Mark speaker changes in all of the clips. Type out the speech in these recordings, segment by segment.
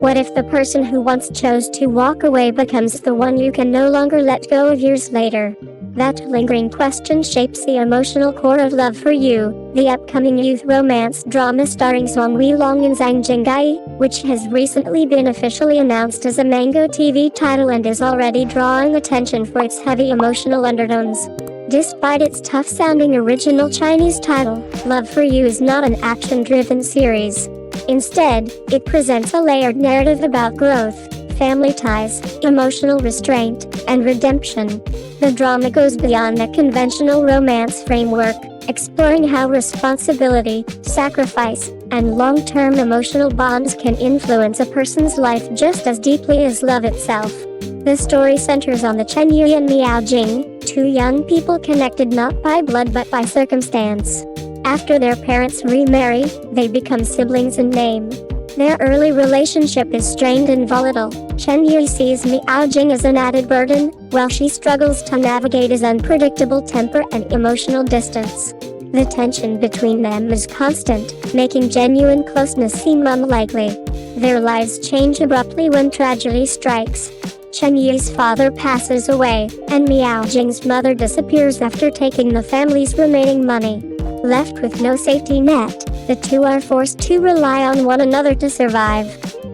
Speaker 1: What if the person who once chose to walk away becomes the one you can no longer let go of years later? That lingering question shapes the emotional core of Love for You, the upcoming youth romance drama starring Weilong Zhang Jingyi, which has recently been officially announced as a Mango TV title and is already drawing attention for its heavy emotional undertones. Despite its tough-sounding original Chinese title, Love for You is not an action-driven series. Instead, it presents a layered narrative about growth, family ties, emotional restraint, and redemption. The drama goes beyond the conventional romance framework, exploring how responsibility, sacrifice, and long-term emotional bonds can influence a person's life just as deeply as love itself. The story centers on the Chen and Miao Jing, two young people connected not by blood but by circumstance. After their parents remarry, they become siblings in name. Their early relationship is strained and volatile. Chen sees Miao Jing as an added burden, while she struggles to navigate his unpredictable temper and emotional distance. The tension between them is constant, making genuine closeness seem unlikely. Their lives change abruptly when tragedy strikes. Chen Yi's father passes away, and Miao Jing's mother disappears after taking the family's remaining money. Left with no safety net, the two are forced to rely on one another to survive.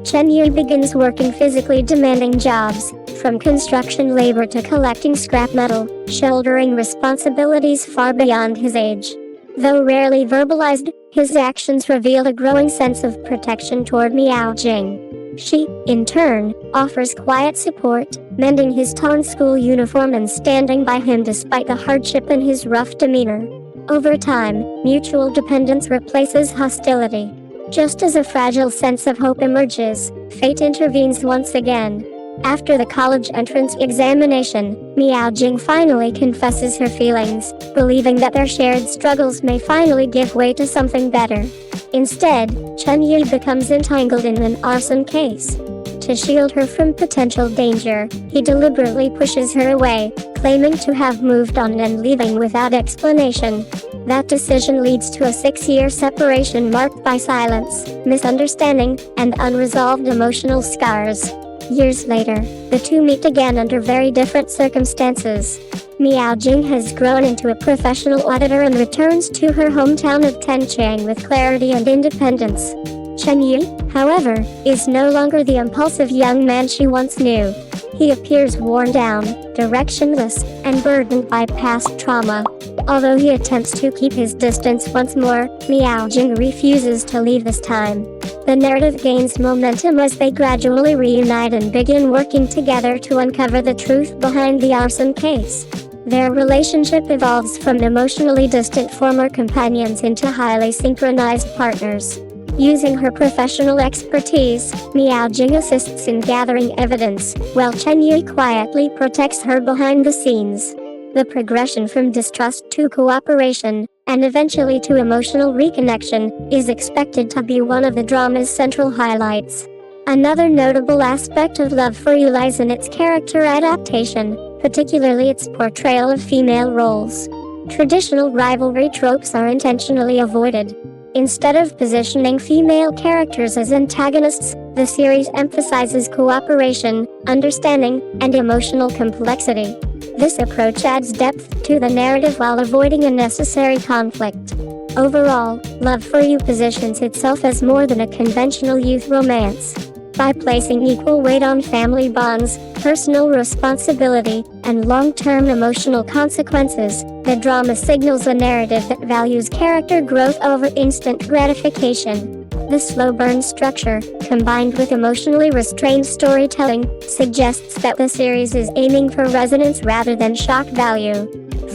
Speaker 1: Chen Yi begins working physically demanding jobs, from construction labor to collecting scrap metal, shouldering responsibilities far beyond his age. Though rarely verbalized, his actions reveal a growing sense of protection toward Miao Jing. She, in turn, offers quiet support, mending his torn school uniform and standing by him despite the hardship and his rough demeanor. Over time, mutual dependence replaces hostility. Just as a fragile sense of hope emerges, fate intervenes once again. After the college entrance examination, Miao Jing finally confesses her feelings, believing that their shared struggles may finally give way to something better. Instead, Chen Yi becomes entangled in an arson case. To shield her from potential danger, he deliberately pushes her away, claiming to have moved on and leaving without explanation. That decision leads to a 6-year separation marked by silence, misunderstanding, and unresolved emotional scars. Years later, the two meet again under very different circumstances. Miao Jing has grown into a professional auditor and returns to her hometown of Tenchang with clarity and independence. Chen Yi, however, is no longer the impulsive young man she once knew. He appears worn down, directionless, and burdened by past trauma. Although he attempts to keep his distance once more, Miao Jing refuses to leave this time. The narrative gains momentum as they gradually reunite and begin working together to uncover the truth behind the arson case. Their relationship evolves from emotionally distant former companions into highly synchronized partners. Using her professional expertise, Miao Jing assists in gathering evidence, while Chen Yi quietly protects her behind the scenes. The progression from distrust to cooperation, and eventually to emotional reconnection, is expected to be one of the drama's central highlights. Another notable aspect of Love for You lies in its character adaptation, particularly its portrayal of female roles. Traditional rivalry tropes are intentionally avoided. Instead of positioning female characters as antagonists, the series emphasizes cooperation, understanding, and emotional complexity. This approach adds depth to the narrative while avoiding unnecessary conflict. Overall, Love for You positions itself as more than a conventional youth romance. By placing equal weight on family bonds, personal responsibility, and long-term emotional consequences, the drama signals a narrative that values character growth over instant gratification. The slow burn structure, combined with emotionally restrained storytelling, suggests that the series is aiming for resonance rather than shock value.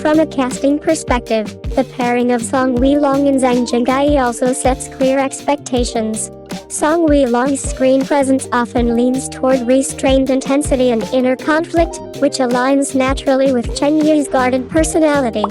Speaker 1: From a casting perspective, the pairing of Weilong and Zhang Jingyi also sets clear expectations. Weilong's screen presence often leans toward restrained intensity and inner conflict, which aligns naturally with Chen Yi's guarded personality.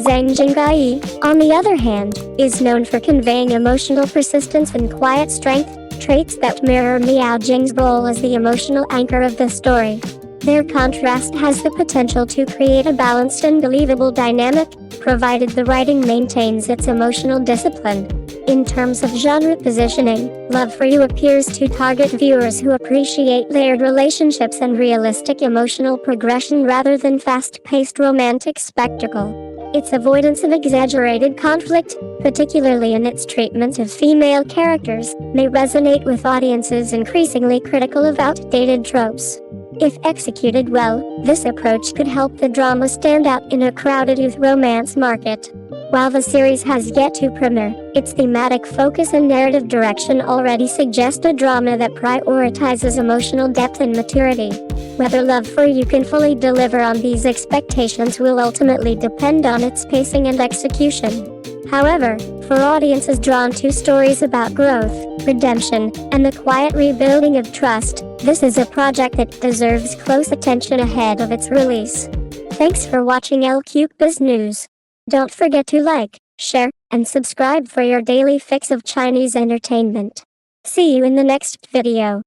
Speaker 1: Zhang Jingyi, on the other hand, is known for conveying emotional persistence and quiet strength, traits that mirror Miao Jing's role as the emotional anchor of the story. Their contrast has the potential to create a balanced and believable dynamic, provided the writing maintains its emotional discipline. In terms of genre positioning, Love for You appears to target viewers who appreciate layered relationships and realistic emotional progression rather than fast-paced romantic spectacle. Its avoidance of exaggerated conflict, particularly in its treatment of female characters, may resonate with audiences increasingly critical of outdated tropes. If executed well, this approach could help the drama stand out in a crowded youth romance market. While the series has yet to premiere, its thematic focus and narrative direction already suggest a drama that prioritizes emotional depth and maturity. Whether Love for You can fully deliver on these expectations will ultimately depend on its pacing and execution. However, for audiences drawn to stories about growth, redemption, and the quiet rebuilding of trust, this is a project that deserves close attention ahead of its release. Thanks for watching Cbiz News. Don't forget to like, share, and subscribe for your daily fix of Chinese entertainment. See you in the next video.